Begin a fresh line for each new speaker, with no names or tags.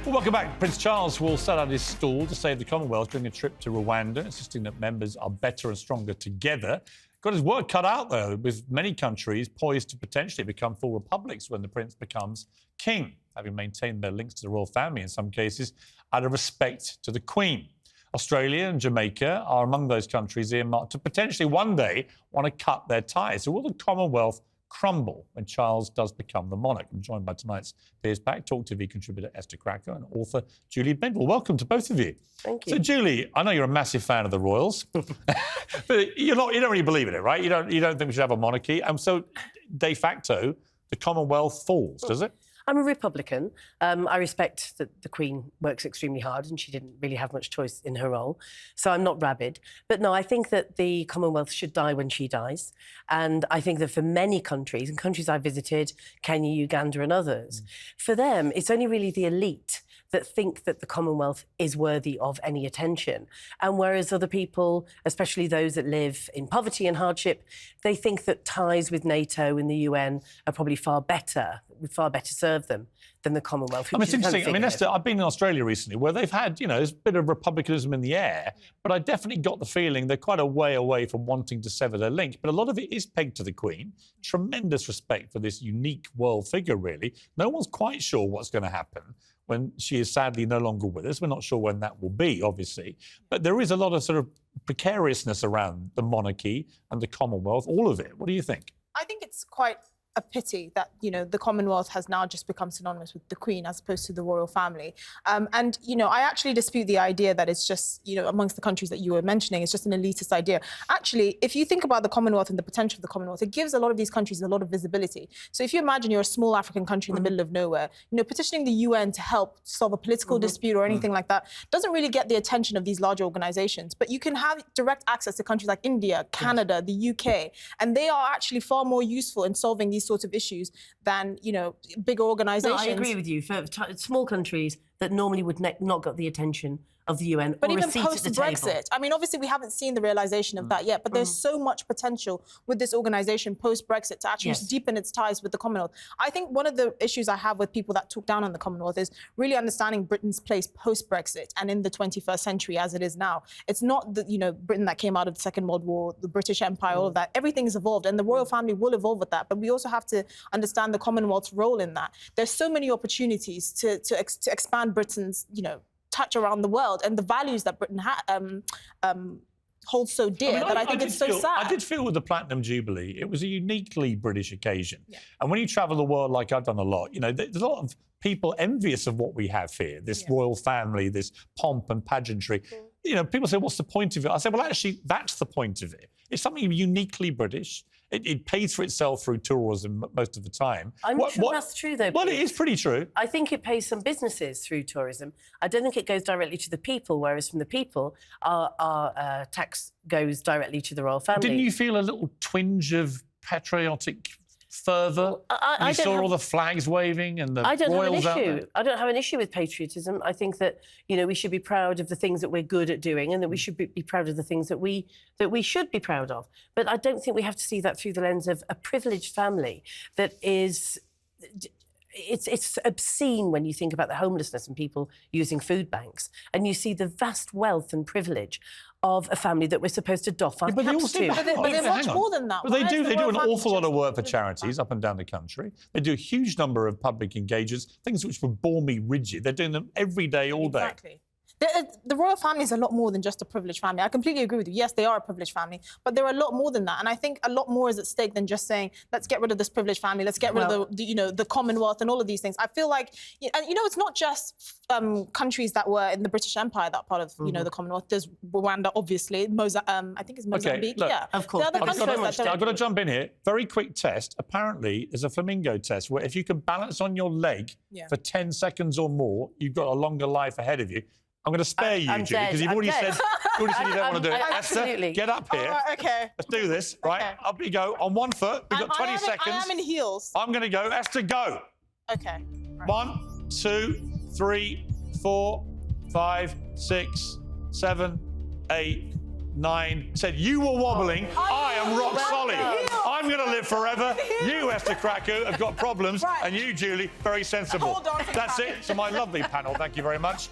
Well, welcome back. Prince Charles will sell out his stall to save the Commonwealth during a trip to Rwanda, insisting that members are better and stronger together. Got his work cut out, though, with many countries poised to potentially become full republics when the prince becomes king, having maintained their links to the royal family in some cases out of respect to the Queen. Australia and Jamaica are among those countries earmarked to potentially one day want to cut their ties. So will the Commonwealth crumble when Charles does become the monarch? I'm joined by tonight's Piers Back, Talk TV contributor Esther Cracker and author Julie Bendel. Welcome to both of you.
Thank you.
So, Julie, I know you're a massive fan of the royals, but you don't really believe in it, right? You don't think we should have a monarchy, and so de facto the Commonwealth falls, does it?
I'm a Republican. I respect that the Queen works extremely hard and she didn't really have much choice in her role. So I'm not rabid. But no, I think that the Commonwealth should die when she dies. And I think that for many countries, and countries I visited, Kenya, Uganda and others, for them, it's only really the elite that think that the Commonwealth is worthy of any attention. And whereas other people, especially those that live in poverty and hardship, they think that ties with NATO and the UN are probably would far better serve them than the Commonwealth.
I mean, it's interesting. I mean, Esther, I've been in Australia recently where they've had, there's a bit of republicanism in the air, but I definitely got the feeling they're quite a way away from wanting to sever their link. But a lot of it is pegged to the Queen. Tremendous respect for this unique world figure, really. No one's quite sure what's going to happen when she is sadly no longer with us. We're not sure when that will be, obviously. But there is a lot of sort of precariousness around the monarchy and the Commonwealth, all of it. What do you think?
I think it's quite a pity that, the Commonwealth has now just become synonymous with the Queen as opposed to the royal family. And I actually dispute the idea that it's just, amongst the countries that you were mentioning, it's just an elitist idea. Actually, if you think about the Commonwealth and the potential of the Commonwealth, it gives a lot of these countries a lot of visibility. So if you imagine you're a small African country in the middle of nowhere, petitioning the UN to help solve a political dispute or anything like that doesn't really get the attention of these larger organizations. But you can have direct access to countries like India, Canada, the UK, and they are actually far more useful in solving these sorts of issues than, bigger organizations.
No, I agree with you. For small countries that normally would not get the attention of the UN,
but
or
even
a seat at the
post-Brexit,
table.
I mean, obviously we haven't seen the realisation of that yet, but there's so much potential with this organisation post-Brexit to actually deepen its ties with the Commonwealth. I think one of the issues I have with people that talk down on the Commonwealth is really understanding Britain's place post-Brexit and in the 21st century as it is now. It's not the, Britain that came out of the Second World War, the British Empire, all of that. Everything's evolved, and the royal family will evolve with that, but we also have to understand the Commonwealth's role in that. There's so many opportunities to expand Britain's, touch around the world and the values that Britain holds so dear that I think it's so sad.
I did feel with the Platinum Jubilee, it was a uniquely British occasion. Yeah. And when you travel the world, like I've done a lot, there's a lot of people envious of what we have here, this royal family, this pomp and pageantry. People say, what's the point of it? I say, well, actually, that's the point of it. It's something uniquely British. It pays for itself through tourism most of the time.
I'm not sure that's true, though.
Well, it is pretty true.
I think it pays some businesses through tourism. I don't think it goes directly to the people, whereas from the people, our tax goes directly to the royal family.
Didn't you feel a little twinge of patriotic fervour? I saw all the flags waving and the royals out there.
I don't have an issue with patriotism. I think that we should be proud of the things that we're good at doing, and that we should be proud of the things that we should be proud of. But I don't think we have to see that through the lens of a privileged family that is. It's obscene when you think about the homelessness and people using food banks, and you see the vast wealth and privilege of a family that we're supposed to doff our caps to.
But they're much more than that.
But they do an awful lot of work for charities up and down the country. They do a huge number of public engagements, things which would bore me rigid. They're doing them every day, all day.
Exactly. The royal family is a lot more than just a privileged family. I completely agree with you. Yes, they are a privileged family, but they're a lot more than that. And I think a lot more is at stake than just saying, let's get rid of this privileged family, let's get rid of the Commonwealth and all of these things. I feel like, and it's not just countries that were in the British Empire, that part of, the Commonwealth. There's Rwanda, obviously, I think it's Mozambique.
Okay, look,
yeah,
of course.
I've got to jump in here. Very quick test. Apparently, there's a flamingo test where if you can balance on your leg for 10 seconds or more, you've got a longer life ahead of you. I'm going to spare you, Julie, because you've already said you don't want to do it.
Absolutely.
Esther, get up here.
Okay.
Let's do this, right?
Okay.
Up you go. On one foot. We've got 20 seconds.
I am in heels.
I'm going to go. Esther, go.
Okay. Right.
1, 2, 3, 4, 5, 6, 7, 8, 9 said, you were wobbling, I am rock solid. I'm going to live forever. You, Esther Krakow, have got problems.
Right.
And you, Julie, very sensible.
Hold on to the
That's
panel.
it. So my lovely panel, thank you very much.